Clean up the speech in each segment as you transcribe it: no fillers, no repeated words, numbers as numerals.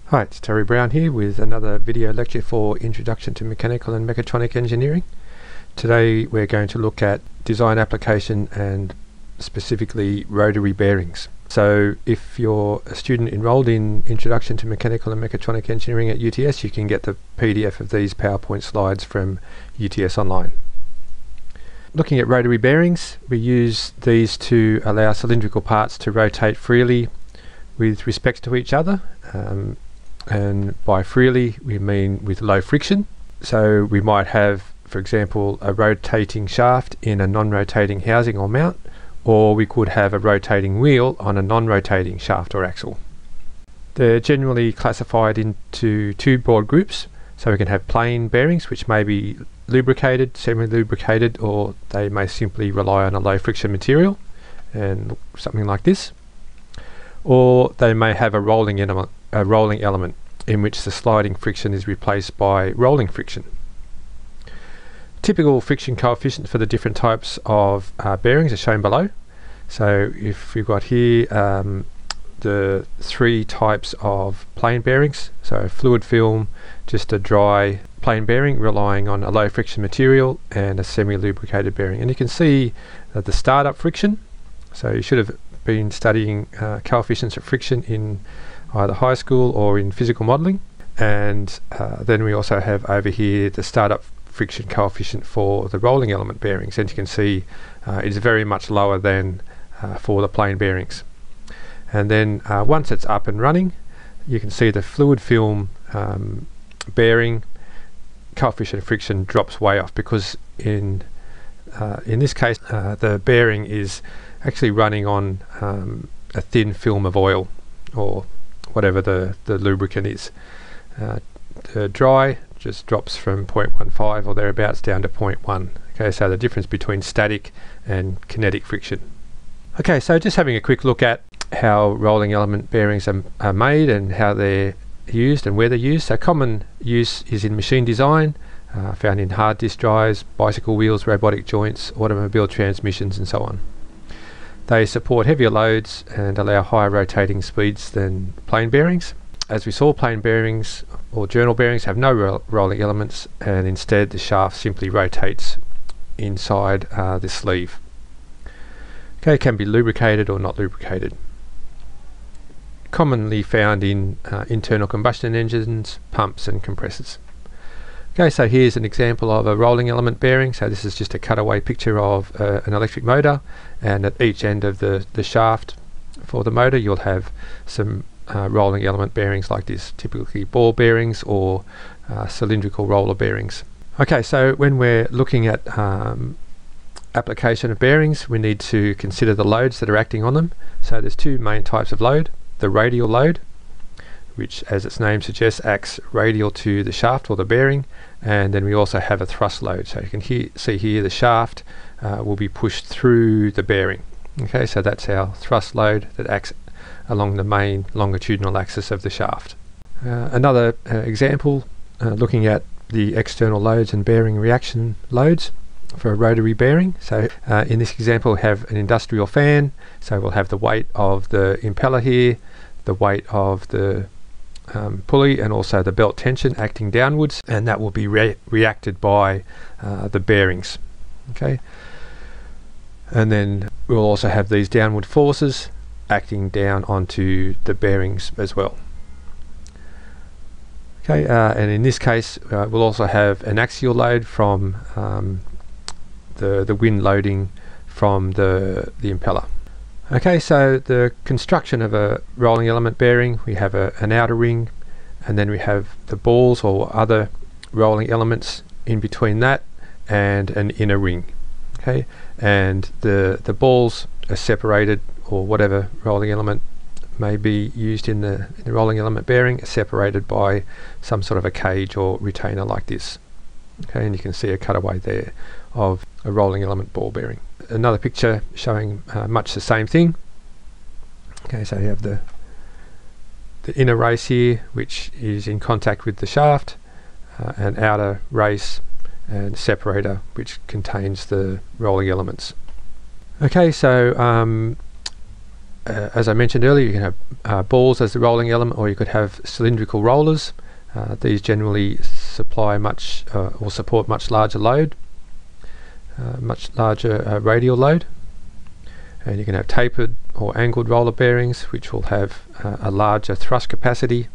Hi, it's Terry Brown here with another video lecture for Introduction to Mechanical and Mechatronic Engineering. Today we're going to look at design application and specifically rotary bearings. So if you're a student enrolled in Introduction to Mechanical and Mechatronic Engineering at UTS, you can get the PDF of these PowerPoint slides from UTS Online. Looking at rotary bearings, we use these to allow cylindrical parts to rotate freely with respect to each other. And by freely we mean with low friction. So we might have, for example, a rotating shaft in a non-rotating housing or mount, or we could have a rotating wheel on a non-rotating shaft or axle. They're generally classified into two broad groups. So we can have plain bearings, which may be lubricated, semi-lubricated, or they may simply rely on a low friction material and something like this. Or they may have a rolling element in which the sliding friction is replaced by rolling friction. Typical friction coefficients for the different types of bearings are shown below. So if we've got here the three types of plain bearings, so fluid film, just a dry plain bearing relying on a low friction material, and a semi-lubricated bearing. And you can see the startup friction. So you should have been studying coefficients of friction in either high school or in physical modelling. And then we also have over here the startup friction coefficient for the rolling element bearings, and you can see it's very much lower than for the plain bearings. And then once it's up and running, you can see the fluid film bearing coefficient of friction drops way off, because in this case the bearing is actually running on a thin film of oil or whatever the lubricant is. The dry just drops from 0.15 or thereabouts down to 0.1. Okay, so the difference between static and kinetic friction. Okay, so just having a quick look at how rolling element bearings are made and how they're used and where they're used. So common use is in machine design, found in hard disk drives, bicycle wheels, robotic joints, automobile transmissions, and so on. They support heavier loads and allow higher rotating speeds than plain bearings. As we saw, plain bearings or journal bearings have no rolling elements, and instead the shaft simply rotates inside the sleeve. Okay, it can be lubricated or not lubricated. Commonly found in internal combustion engines, pumps and compressors. Okay, so here's an example of a rolling element bearing. So this is just a cutaway picture of an electric motor, and at each end of the shaft for the motor you'll have some rolling element bearings like this, typically ball bearings or cylindrical roller bearings. Okay, so when we're looking at application of bearings, we need to consider the loads that are acting on them. So there's two main types of load: the radial load, which as its name suggests acts radial to the shaft or the bearing, and then we also have a thrust load. So you can see here the shaft will be pushed through the bearing. Okay, so that's our thrust load that acts along the main longitudinal axis of the shaft. Another example, looking at the external loads and bearing reaction loads for a rotary bearing. So in this example we have an industrial fan, so we'll have the weight of the impeller here, the weight of the pulley, and also the belt tension acting downwards, and that will be reacted by the bearings. Okay, and then we'll also have these downward forces acting down onto the bearings as well. Okay, and in this case we'll also have an axial load from the wind loading from the impeller. Okay, so the construction of a rolling element bearing, we have an outer ring, and then we have the balls or other rolling elements in between that, and an inner ring. Okay, and the balls are separated, or whatever rolling element may be used in the rolling element bearing, are separated by some sort of a cage or retainer like this. Okay, and you can see a cutaway there of a rolling element ball bearing. Another picture showing much the same thing. Okay, so you have the inner race here, which is in contact with the shaft, an outer race and separator which contains the rolling elements. Okay, so as I mentioned earlier, you can have balls as the rolling element, or you could have cylindrical rollers. These generally supply much or support much larger load, much larger radial load. And you can have tapered or angled roller bearings, which will have a larger thrust capacity.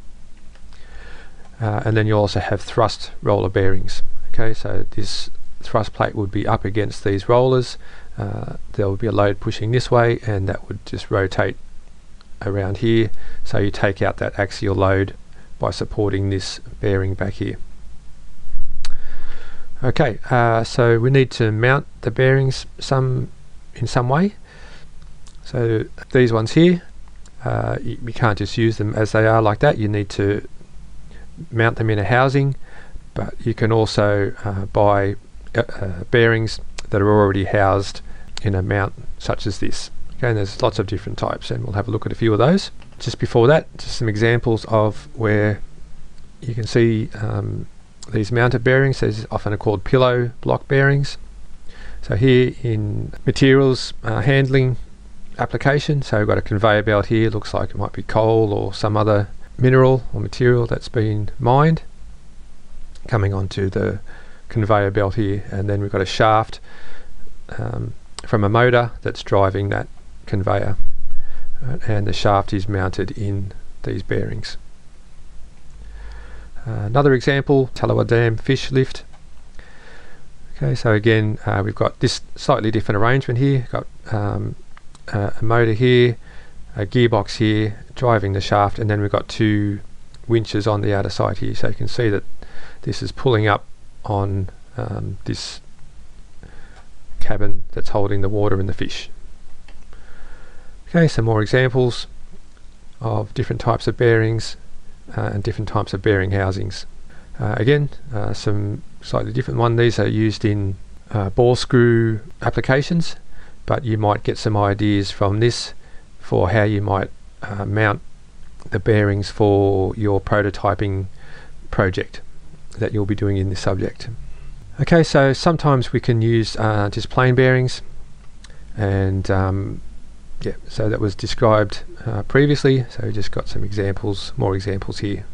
And then you also have thrust roller bearings. Okay, so this thrust plate would be up against these rollers. There would be a load pushing this way, and that would just rotate around here. So you take out that axial load by supporting this bearing back here. Okay, so we need to mount the bearings in some way. So these ones here, you can't just use them as they are like that. You need to mount them in a housing, but you can also buy bearings that are already housed in a mount such as this. Okay, and there's lots of different types, and we'll have a look at a few of those. Just before that, just some examples of where you can see these mounted bearings. These often are called pillow block bearings. So here in materials handling application, so we've got a conveyor belt here. Looks like it might be coal or some other mineral or material that's been mined coming onto the conveyor belt here, and then we've got a shaft from a motor that's driving that conveyor, and the shaft is mounted in these bearings. Another example, Tallowa Dam fish lift. Okay, so again we've got this slightly different arrangement here. Got a motor here, a gearbox here driving the shaft, and then we've got two winches on the outer side here. So you can see that this is pulling up on this cabin that's holding the water and the fish. Okay, some more examples of different types of bearings and different types of bearing housings. Again, some slightly different one. These are used in ball screw applications, but you might get some ideas from this for how you might mount the bearings for your prototyping project that you'll be doing in this subject. Okay, so sometimes we can use just plain bearings, and yeah, so that was described previously, so we just got some examples, more examples here.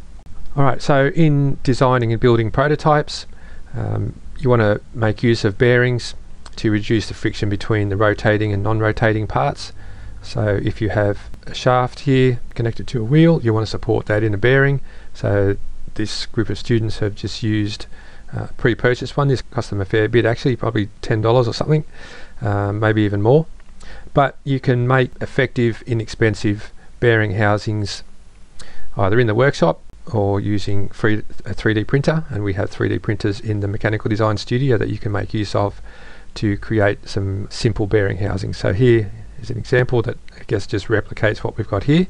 Alright, so in designing and building prototypes, you want to make use of bearings to reduce the friction between the rotating and non-rotating parts. So if you have a shaft here connected to a wheel, you want to support that in a bearing. So this group of students have just used pre-purchased one. This cost them a fair bit actually, probably $10 or something, maybe even more. But you can make effective, inexpensive bearing housings either in the workshop or using a 3D printer, and we have 3D printers in the mechanical design studio that you can make use of to create some simple bearing housings. So here is an example that I guess just replicates what we've got here.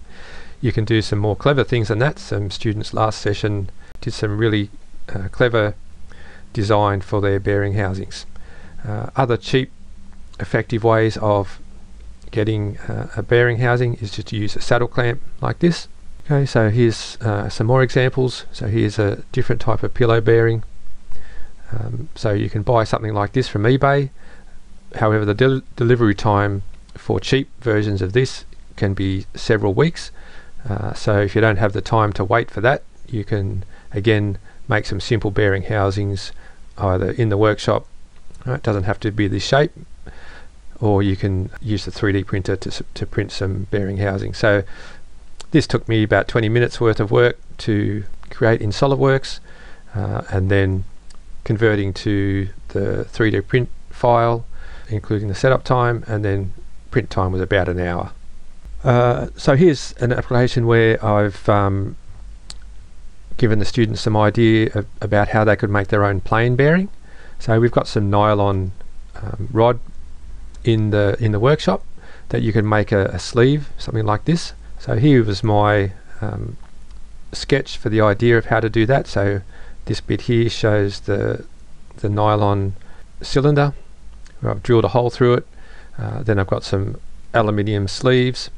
You can do some more clever things than that. Some students last session did some really clever design for their bearing housings. Other cheap, effective ways of getting a bearing housing is just to use a saddle clamp like this. Okay, so here's some more examples. So here's a different type of pillow bearing. So you can buy something like this from eBay. However, the delivery time for cheap versions of this can be several weeks. So if you don't have the time to wait for that, you can again make some simple bearing housings either in the workshop. It doesn't have to be this shape, or you can use the 3D printer to print some bearing housing. So this took me about 20 minutes worth of work to create in SolidWorks, and then converting to the 3D print file, including the setup time, and then print time was about an hour. So here's an application where I've given the students some idea about how they could make their own plain bearing. So we've got some nylon rod in the workshop that you can make a sleeve, something like this. So here was my sketch for the idea of how to do that. So this bit here shows the nylon cylinder where I've drilled a hole through it. Then I've got some aluminium sleeves.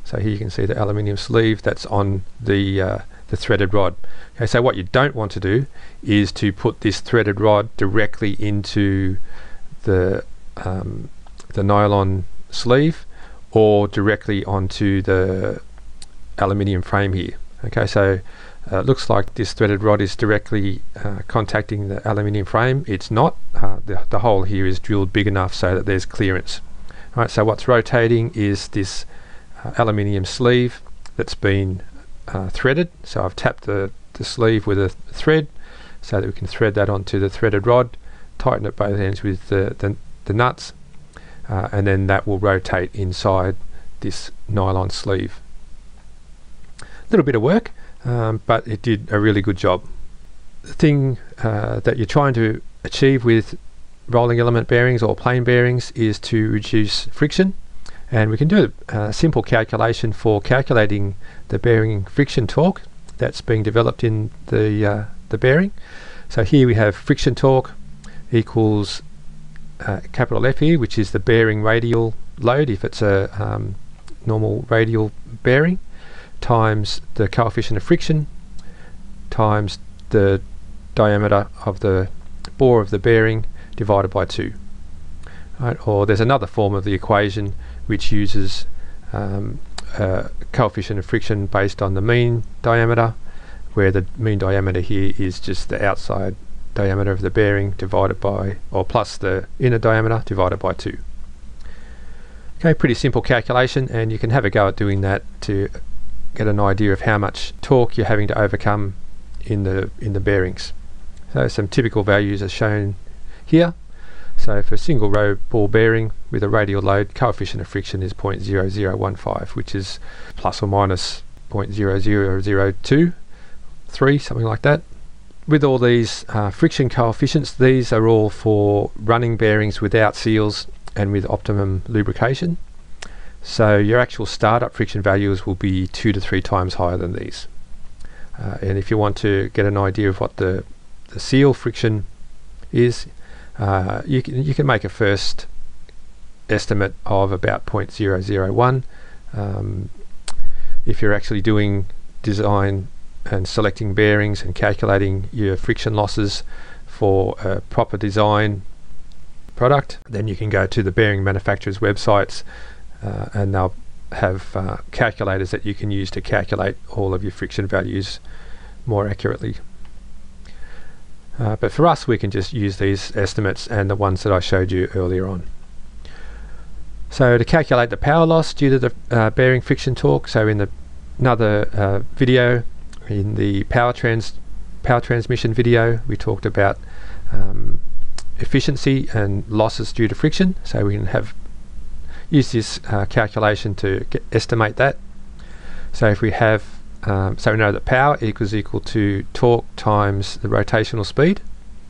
So here you can see the aluminium sleeve that's on the threaded rod. Okay, so what you don't want to do is to put this threaded rod directly into the nylon sleeve, or directly onto the aluminium frame here. Okay, so it looks like this threaded rod is directly contacting the aluminium frame. It's not. The hole here is drilled big enough so that there's clearance. Alright, so what's rotating is this aluminium sleeve that's been threaded. So I've tapped the sleeve with a thread so that we can thread that onto the threaded rod, tighten it both ends with the nuts, and then that will rotate inside this nylon sleeve. A little bit of work, but it did a really good job. The thing that you're trying to achieve with rolling element bearings or plain bearings is to reduce friction, and we can do a simple calculation for calculating the bearing friction torque that's being developed in the bearing. So here we have friction torque equals capital F here, which is the bearing radial load if it's a normal radial bearing, times the coefficient of friction times the diameter of the bore of the bearing divided by 2. Right, or there's another form of the equation which uses coefficient of friction based on the mean diameter, where the mean diameter here is just the outside diameter of the bearing divided by, or plus the inner diameter divided by 2. Okay, pretty simple calculation, and you can have a go at doing that to get an idea of how much torque you're having to overcome in the bearings. So some typical values are shown here. So for a single row ball bearing with a radial load, coefficient of friction is 0.0015, which is plus or minus 0.0002, something like that. With all these friction coefficients, these are all for running bearings without seals and with optimum lubrication. So your actual startup friction values will be 2 to 3 times higher than these. And if you want to get an idea of what the seal friction is, you can make a first estimate of about 0.001. If you're actually doing design and selecting bearings and calculating your friction losses for a proper design product, then you can go to the bearing manufacturers' websites and they'll have calculators that you can use to calculate all of your friction values more accurately. But for us, we can just use these estimates and the ones that I showed you earlier on. So to calculate the power loss due to the bearing friction torque, so in another video, in the power transmission video, we talked about efficiency and losses due to friction. So we can use this calculation to estimate that. So if we have so we know that power equals equal to torque times the rotational speed.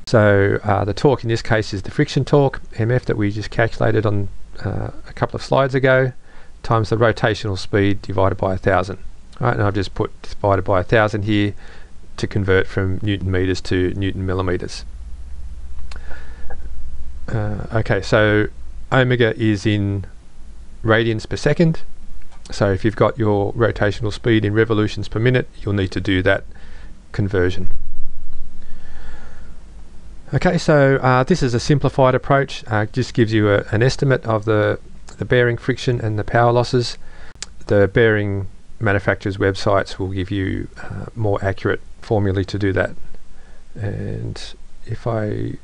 So the torque in this case is the friction torque, MF, that we just calculated on a couple of slides ago, times the rotational speed divided by 1,000. Right, and I've just put divided by 1,000 here to convert from Newton meters to Newton millimeters. Okay, so omega is in radians per second. So if you've got your rotational speed in revolutions per minute, you'll need to do that conversion. Okay, so this is a simplified approach. Just gives you an estimate of the bearing friction and the power losses. The bearing manufacturers' websites will give you more accurate formulae to do that. And if I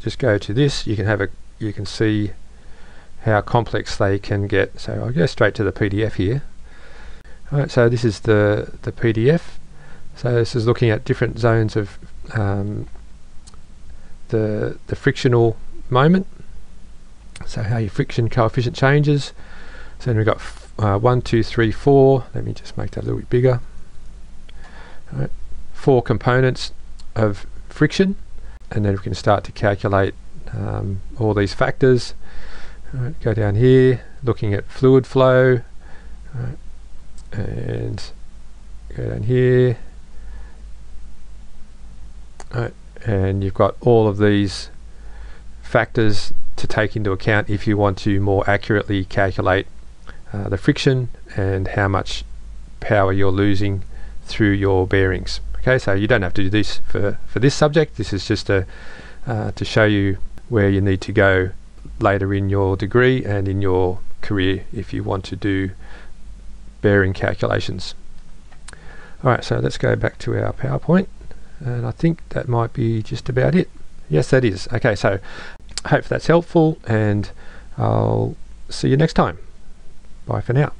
just go to this, you can see how complex they can get. So I'll go straight to the PDF here. Alright, so this is the PDF. So this is looking at different zones of the frictional moment. So how your friction coefficient changes. So then we've got 1, 2, 3, 4. Let me just make that a little bit bigger. Alright, 4 components of friction, and then we can start to calculate all these factors. Right, go down here, looking at fluid flow, right, and go down here, right, and you've got all of these factors to take into account if you want to more accurately calculate the friction and how much power you're losing through your bearings. Okay, so you don't have to do this for this subject. This is just to show you where you need to go later in your degree and in your career if you want to do bearing calculations. Alright, so let's go back to our PowerPoint, and I think that might be just about it. Yes, that is. Okay, so I hope that's helpful, and I'll see you next time. Bye for now.